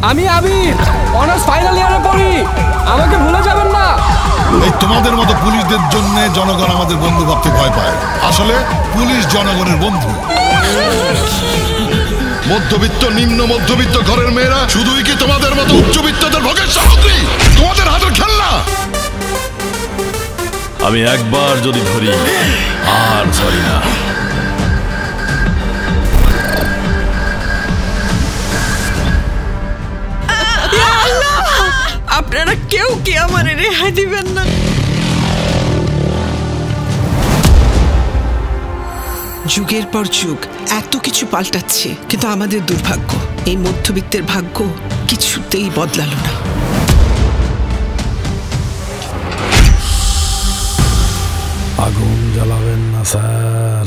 আমি আবির, honours final ইয়ারে পড়ি, আমাকে ভুলে যাবেন না। এই তোমাদের মতো পুলিশদের জন্য জনগণ আমাদের বন্ধু ভাবতে ভয় পায়। আসলে পুলিশ জনগণের বন্ধু। মধ্যবিত্ত, নিম্ন মধ্যবিত্ত ঘরের মেয়েরা শুধুই কি তোমাদের মতো উচ্চবিত্তদের ভোগের সামগ্রী, তোমাদের হাতের খেলনা? আমি একবার যদি ধরি আর ধরি না। আপনারা কেউ কি আমার রেহাই দিবেন না? যুগের পর যুগ এত কিছু পাল্টাচ্ছে, কিন্তু আমাদের দুর্ভাগ্য এই মধ্যবিত্তের ভাগ্য কিছুতেই বদলালো না। আগুন জ্বালাবেন না স্যার।